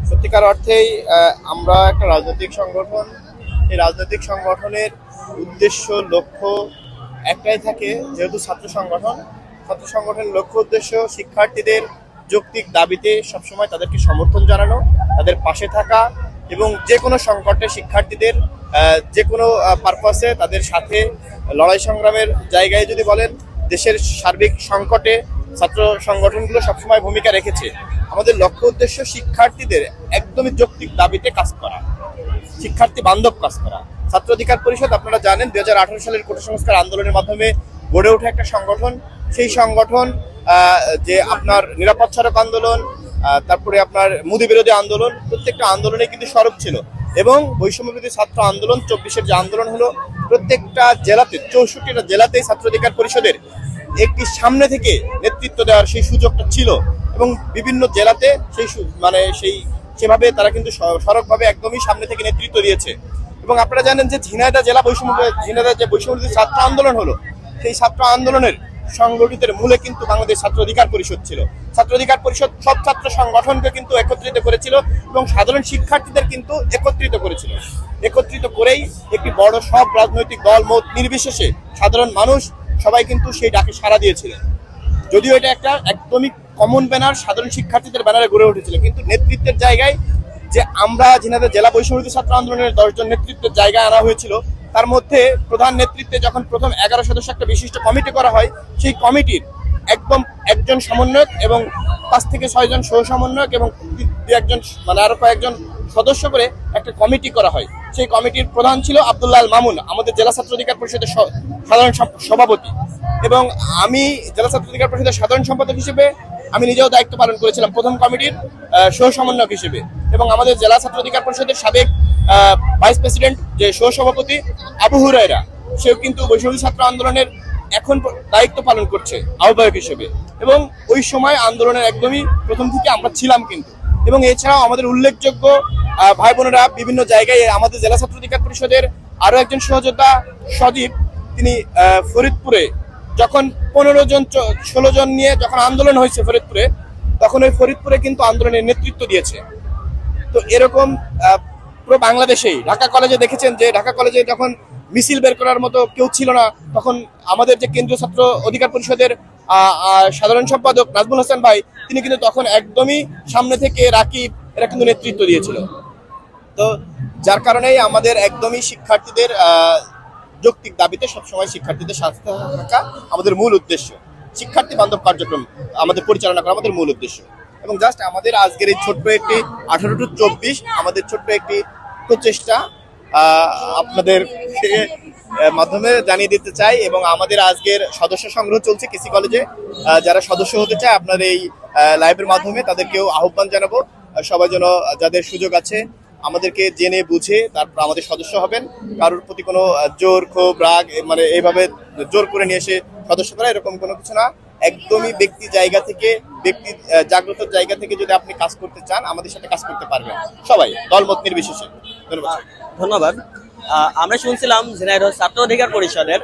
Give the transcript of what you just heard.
সত্যিকার অর্থেই আমরা একটা রাজনৈতিক সংগঠন। এই রাজনৈতিক সংগঠনের উদ্দেশ্য লক্ষ্য একটাই থাকে, যেহেতু ছাত্র সংগঠনের লক্ষ্য উদ্দেশ্য শিক্ষার্থীদের যৌক্তিক দাবিতে সবসময় তাদেরকে সমর্থন জানানো, তাদের পাশে থাকা এবং যে কোনো সংকটে শিক্ষার্থীদের যে কোনো পারপাসে তাদের সাথে লড়াই সংগ্রামের জায়গায় যদি বলেন, দেশের সার্বিক সংকটে ছাত্র সংগঠনগুলো সবসময় ভূমিকা রেখেছে। আমাদের লক্ষ্য উদ্দেশ্য শিক্ষার্থীদের একদমই যৌক্তিক দাবিতে কাজ করা, শিক্ষার্থী বান্ধব কাজ করা। ছাত্র অধিকার পরিষদ আপনারা জানেন 2018 সালের কোটা সংস্কার আন্দোলনের মাধ্যমে গড়ে ওঠা একটা সংগঠন। সেই সংগঠন যে আপনার নিরাপদ সড়ক আন্দোলন, তারপরে আপনার মুদি বিরোধী আন্দোলন, প্রত্যেকটা আন্দোলনে কিন্তু সরব ছিল। এবং বৈষম্য বিরোধী ছাত্র আন্দোলন 24-এর যে আন্দোলন হলো, প্রত্যেকটা জেলাতে 64টা জেলাতেই ছাত্র অধিকার পরিষদের একটি সামনে থেকে নেতৃত্ব দেওয়ার সেই সুযোগটা ছিল। এবং বিভিন্ন জেলাতে সেভাবে তারা কিন্তু সড়কভাবে একদমই সামনে থেকে নেতৃত্ব দিয়েছে। এবং আপনারা জানেন যে ঝিনাইদহ যে বৈষম্য ছাত্র আন্দোলন হলো, সেই ছাত্র আন্দোলনের সংগঠিতের মূলে কিন্তু বাংলাদেশ ছাত্র অধিকার পরিষদ ছিল। ছাত্র অধিকার পরিষদ সব ছাত্র সংগঠনকে কিন্তু একত্রিত করেছিল এবং সাধারণ শিক্ষার্থীদের কিন্তু একত্রিত করেছিল। একত্রিত করেই একটি বড় সব রাজনৈতিক দল মত নির্বিশেষে সাধারণ মানুষ সবাই কিন্তু সেই ডাকে সাড়া দিয়েছিল। যদিও এটা একটা একদমই কমন ব্যানার, সাধারণ শিক্ষার্থীদের ব্যানারে গড়ে উঠেছিল, কিন্তু নেতৃত্বের জায়গায় যে আমরা ঝিনাইদহ জেলা বৈষম্য ছাত্র আন্দোলনের 10 জন নেতৃত্বের জায়গায় আনা হয়েছিল, তার মধ্যে প্রধান নেতৃত্বে যখন প্রথম 11 সদস্য একটা বিশিষ্ট কমিটি করা হয়, সেই কমিটির একদম একজন সমন্বয়ক এবং 5 থেকে 6 জন সহ সমন্বয়ক এবং একজন আরো কয়েকজন সদস্য করে একটা কমিটি করা হয়। সেই কমিটির প্রধান ছিল আব্দুল্লাহ আল মামুন, আমাদের জেলা ছাত্র অধিকার পরিষদের সাধারণ সভাপতি। এবং আমি জেলা ছাত্র অধিকার পরিষদের সাধারণ সম্পাদক হিসেবে আমি নিজেও দায়িত্ব পালন করেছিলাম প্রথম কমিটির সহ সমন্বয়ক হিসেবে। এবং আমাদের জেলা ছাত্র অধিকার পরিষদের সাবেক ভাইস প্রেসিডেন্ট যে সহ সভাপতি আবু হুরায়রা, সেও কিন্তু বৈষম্য ছাত্র আন্দোলনের এখন দায়িত্ব পালন করছে আহ্বায়ক হিসেবে। এবং ওই সময় আন্দোলনের একদমই প্রথম থেকে আমরা ছিলাম কিন্তু। এবং এছাড়াও আমাদের উল্লেখযোগ্য ভাই বোনেরা বিভিন্ন জায়গায়, আমাদের জেলা ছাত্র অধিকার পরিষদের আরো একজন সহযোদ্ধা সজীব, তিনি ফরিদপুরে যখন 16 জন নিয়ে যখন আন্দোলন হয়েছে ফরিদপুরে, তখন ওই ফরিদপুরে কিন্তু আন্দোলনের নেতৃত্ব দিয়েছে। তো এরকম পুরো বাংলাদেশেই ঢাকা কলেজে দেখেছেন যে ঢাকা কলেজে যখন মিছিল বের করার মতো কেউ ছিল না, তখন আমাদের যে কেন্দ্রীয় ছাত্র অধিকার পরিষদের সাধারণ সম্পাদক নাজমুল হাসান ভাই, তিনি কিন্তু তখন একদমই সামনে থেকে রাকিব এরা কিন্তু নেতৃত্ব দিয়েছিল। তো যার কারণেই আমাদের একদমই শিক্ষার্থীদের যৌক্তিক দাবিতে সবসময় শিক্ষার্থীদের সাথে থাকা আমাদের মূল উদ্দেশ্য। শিক্ষার্থী বান্ধব কার্যক্রম আমাদের পরিচালনা করা আমাদের মূল উদ্দেশ্য। এবং জাস্ট আমাদের আজকের এই ছোট্ট একটি 18 to 24 আমাদের ছোট্ট একটি প্রচেষ্টা আপনাদের মাধ্যমে জানিয়ে দিতে চাই। এবং আমাদের আজকের সদস্য সংগ্রহ চলছে কেসি কলেজে। যারা সদস্য হতে চায় আপনার এই লাইভের মাধ্যমে তাদেরকেও আহ্বান জানাবো, সবাই যেন যাদের সুযোগ আছে আমাদেরকে জেনে বুঝে তারপর আমাদের সদস্য হবেন। কারোর প্রতি কোনো জোর ক্ষোভ রাগ এইভাবে জোর করে নিয়ে এসে সদস্য করা এরকম কোনো কিছু না। একদমই ব্যক্তি জায়গা থেকে, ব্যক্তি জাগ্রত জায়গা থেকে যদি আপনি কাজ করতে চান, আমাদের সাথে কাজ করতে পারবেন সবাই, দলমত নির্বিশেষে। ধন্যবাদ। আমরা শুনছিলাম ঝিনাইদহ ছাত্র অধিকার পরিষদের